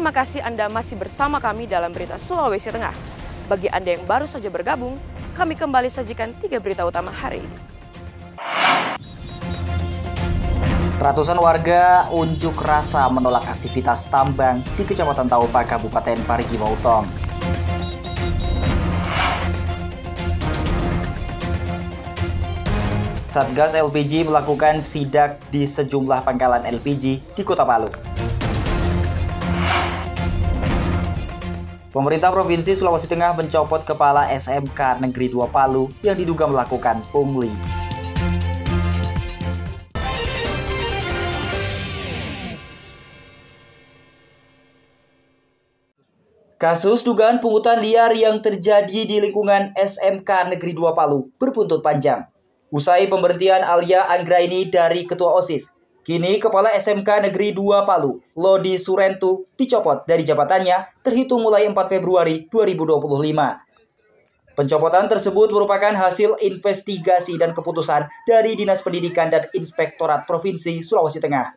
Terima kasih Anda masih bersama kami dalam Berita Sulawesi Tengah. Bagi Anda yang baru saja bergabung, kami kembali sajikan 3 berita utama hari ini. Ratusan warga unjuk rasa menolak aktivitas tambang di Kecamatan Taupa, Kabupaten Parigi Motong. Satgas LPG melakukan sidak di sejumlah pangkalan LPG di Kota Palu. Pemerintah Provinsi Sulawesi Tengah mencopot Kepala SMK Negeri 2 Palu yang diduga melakukan pungli. Kasus dugaan pungutan liar yang terjadi di lingkungan SMK Negeri 2 Palu berbuntut panjang. Usai pemberhentian Alia Anggraini dari Ketua OSIS, kini Kepala SMK Negeri 2 Palu, Lodi Surentu, dicopot dari jabatannya terhitung mulai 4 Februari 2025. Pencopotan tersebut merupakan hasil investigasi dan keputusan dari Dinas Pendidikan dan Inspektorat Provinsi Sulawesi Tengah.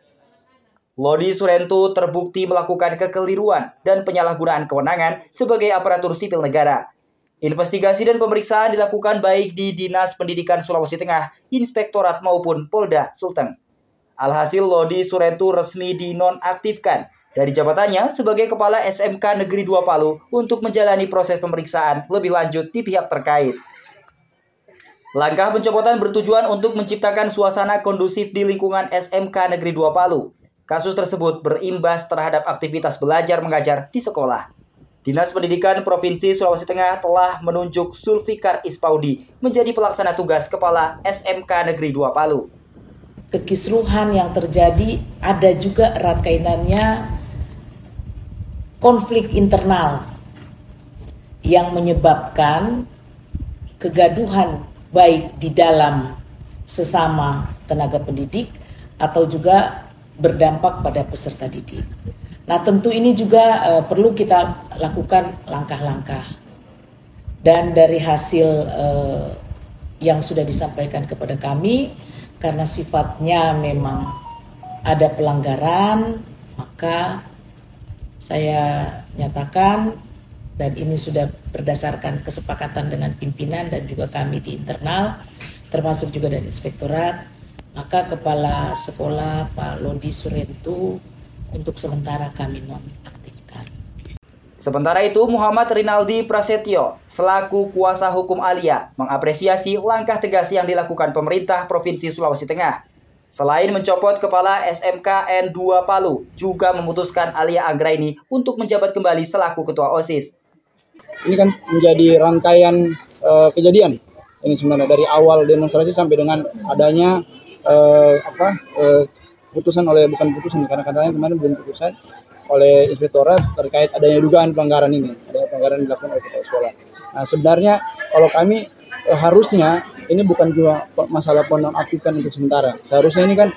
Lodi Surentu terbukti melakukan kekeliruan dan penyalahgunaan kewenangan sebagai aparatur sipil negara. Investigasi dan pemeriksaan dilakukan baik di Dinas Pendidikan Sulawesi Tengah, Inspektorat maupun Polda Sulteng. Alhasil Lodi Surentu resmi dinonaktifkan dari jabatannya sebagai Kepala SMK Negeri 2 Palu untuk menjalani proses pemeriksaan lebih lanjut di pihak terkait. Langkah pencopotan bertujuan untuk menciptakan suasana kondusif di lingkungan SMK Negeri 2 Palu. Kasus tersebut berimbas terhadap aktivitas belajar mengajar di sekolah. Dinas Pendidikan Provinsi Sulawesi Tengah telah menunjuk Zulfikar Ispaudi menjadi pelaksana tugas Kepala SMK Negeri 2 Palu. Kekisruhan yang terjadi ada juga erat kaitannya konflik internal yang menyebabkan kegaduhan baik di dalam sesama tenaga pendidik atau juga berdampak pada peserta didik. Nah, tentu ini juga perlu kita lakukan langkah-langkah. Dan dari hasil yang sudah disampaikan kepada kami, karena sifatnya memang ada pelanggaran, maka saya nyatakan, dan ini sudah berdasarkan kesepakatan dengan pimpinan dan juga kami di internal, termasuk juga dari inspektorat, maka Kepala Sekolah Pak Lodi Surentu untuk sementara kami nonaktifkan. Sementara itu, Muhammad Rinaldi Prasetyo, selaku kuasa hukum Alia, mengapresiasi langkah tegas yang dilakukan pemerintah Provinsi Sulawesi Tengah. Selain mencopot Kepala SMKN 2 Palu, juga memutuskan Alia Anggraini untuk menjabat kembali selaku Ketua OSIS. Ini kan menjadi rangkaian kejadian. Ini sebenarnya dari awal demonstrasi sampai dengan adanya putusan karena katanya kemarin belum putusan oleh inspektorat terkait adanya dugaan pelanggaran ini, adanya pelanggaran dilakukan oleh kepala sekolah. Nah, sebenarnya kalau kami harusnya ini bukan juga masalah penonaktifkan untuk sementara. Seharusnya ini kan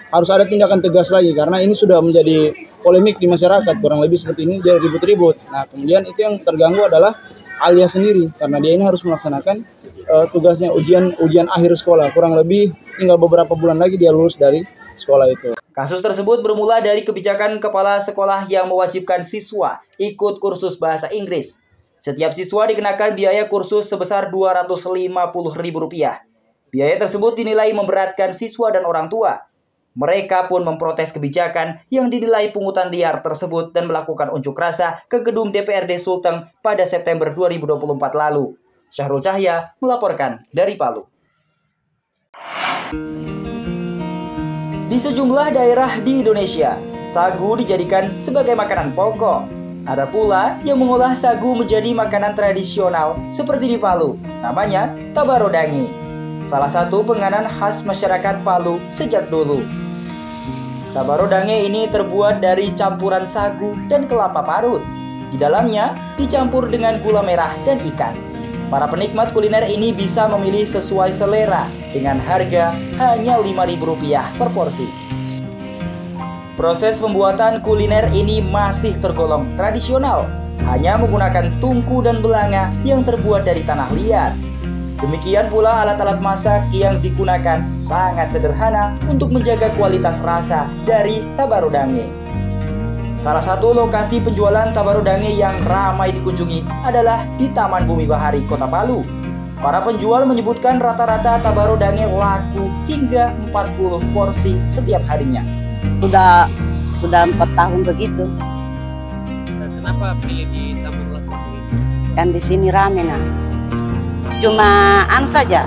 harus ada tindakan tegas lagi karena ini sudah menjadi polemik di masyarakat, kurang lebih seperti ini dia ribut-ribut. Nah, kemudian itu yang terganggu adalah Alia sendiri karena dia ini harus melaksanakan tugasnya ujian akhir sekolah. Kurang lebih tinggal beberapa bulan lagi dia lulus dari sekolah itu. Kasus tersebut bermula dari kebijakan kepala sekolah yang mewajibkan siswa ikut kursus bahasa Inggris. Setiap siswa dikenakan biaya kursus sebesar Rp250.000. Biaya tersebut dinilai memberatkan siswa dan orang tua. Mereka pun memprotes kebijakan yang dinilai pungutan liar tersebut dan melakukan unjuk rasa ke gedung DPRD Sulteng pada September 2024 lalu. Syahrul Cahya melaporkan dari Palu. Di sejumlah daerah di Indonesia, sagu dijadikan sebagai makanan pokok. Ada pula yang mengolah sagu menjadi makanan tradisional seperti di Palu, namanya tabarodangi. Salah satu penganan khas masyarakat Palu sejak dulu. Tabarodangi ini terbuat dari campuran sagu dan kelapa parut. Di dalamnya dicampur dengan gula merah dan ikan. Para penikmat kuliner ini bisa memilih sesuai selera dengan harga hanya Rp5.000 per porsi. Proses pembuatan kuliner ini masih tergolong tradisional, hanya menggunakan tungku dan belanga yang terbuat dari tanah liat. Demikian pula alat-alat masak yang digunakan sangat sederhana untuk menjaga kualitas rasa dari tabarodangi. Salah satu lokasi penjualan tabarodange yang ramai dikunjungi adalah di Taman Bumi Bahari, Kota Palu. Para penjual menyebutkan rata-rata tabarodange laku hingga 40 porsi setiap harinya. Sudah 4 tahun begitu. Kenapa pilih di Tambun Las ini? Kan di sini rame nah. Cuma saja.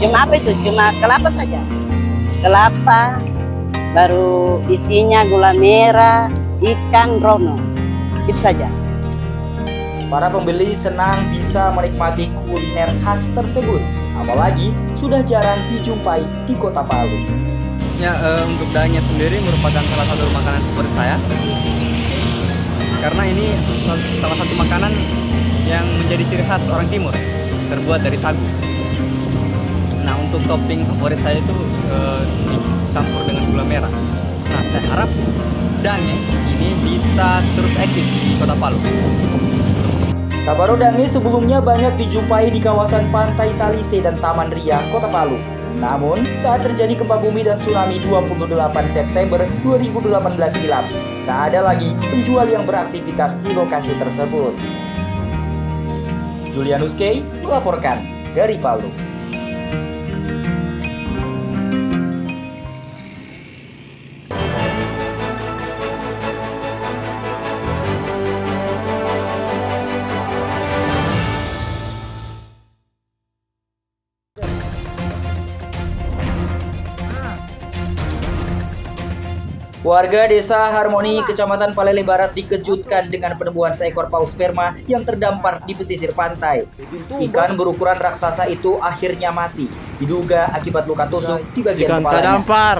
Cuma apa itu? Cuma kelapa saja. Kelapa, baru isinya gula merah, ikan rono. Itu saja. Para pembeli senang bisa menikmati kuliner khas tersebut, apalagi sudah jarang dijumpai di Kota Palu. Ya, untuk dagingnya sendiri merupakan salah satu makanan favorit saya. Karena ini salah satu makanan yang menjadi ciri khas orang Timur, terbuat dari sagu. Nah, untuk topping favorit saya itu dicampur dengan gula merah. Nah, saya harap daging ini bisa terus eksis di Kota Palu. Tabarodange sebelumnya banyak dijumpai di kawasan Pantai Talise dan Taman Ria, Kota Palu. Namun, saat terjadi gempa bumi dan tsunami 28 September 2018 silam, tak ada lagi penjual yang beraktivitas di lokasi tersebut. Julianus K. melaporkan dari Palu. Warga Desa Harmoni, Kecamatan Paleleh Barat dikejutkan dengan penemuan seekor paus sperma yang terdampar di pesisir pantai. Ikan berukuran raksasa itu akhirnya mati, diduga akibat luka tusuk di bagian kepalanya. Ikan terdampar,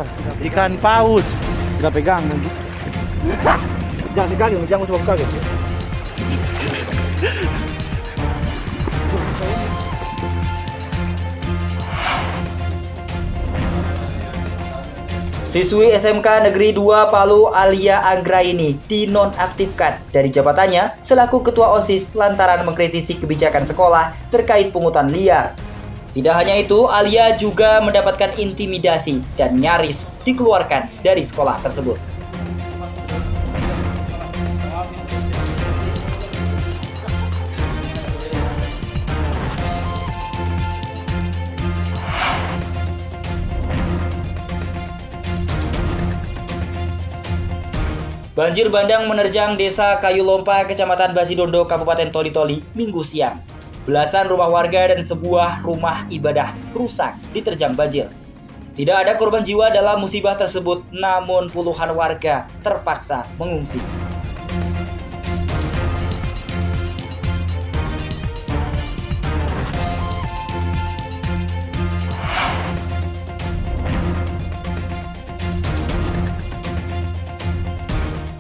ikan paus. Kita pegang nanti. Jangan sekali, jangan sebab kaget. Siswi SMK Negeri 2 Palu Alia Anggraini dinonaktifkan dari jabatannya selaku Ketua OSIS lantaran mengkritisi kebijakan sekolah terkait pungutan liar. Tidak hanya itu, Alia juga mendapatkan intimidasi dan nyaris dikeluarkan dari sekolah tersebut. Banjir bandang menerjang Desa Kayu Lompa, Kecamatan Basidondo, Kabupaten Toli-Toli, Minggu siang. Belasan rumah warga dan sebuah rumah ibadah rusak diterjang banjir. Tidak ada korban jiwa dalam musibah tersebut, namun puluhan warga terpaksa mengungsi.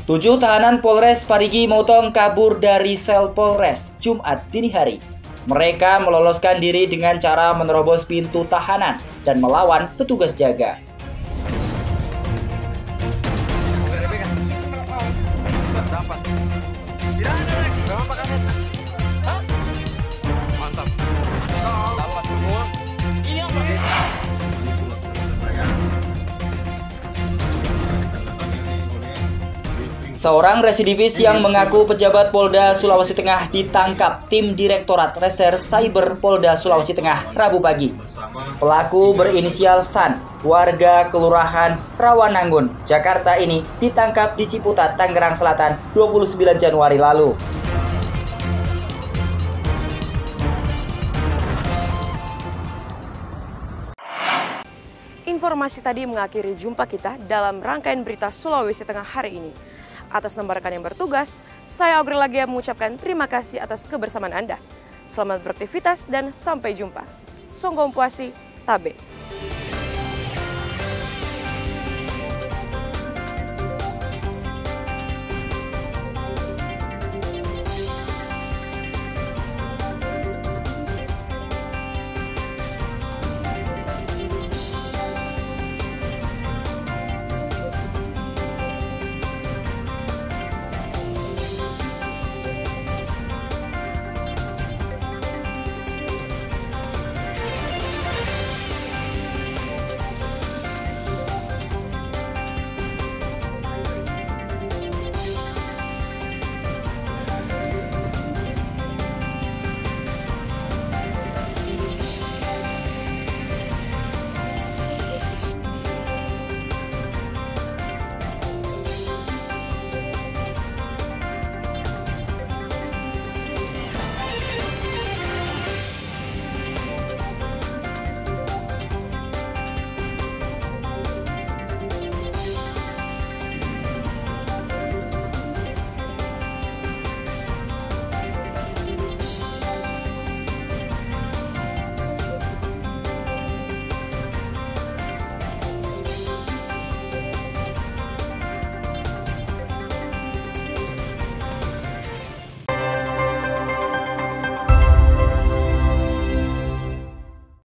Tujuh tahanan Polres Parigi Motong kabur dari sel Polres Jumat dini hari. Mereka meloloskan diri dengan cara menerobos pintu tahanan dan melawan petugas jaga. Seorang residivis yang mengaku pejabat Polda Sulawesi Tengah ditangkap tim Direktorat Reserse Cyber Polda Sulawesi Tengah Rabu pagi. Pelaku berinisial San, warga Kelurahan Rawananggun, Jakarta ini ditangkap di Ciputat, Tangerang Selatan 29 Januari lalu. Informasi tadi mengakhiri jumpa kita dalam rangkaian berita Sulawesi Tengah hari ini. Atas nama rekan yang bertugas, saya Aurel Lagia mengucapkan terima kasih atas kebersamaan Anda. Selamat beraktivitas dan sampai jumpa. Songgom Puasi, Tabe.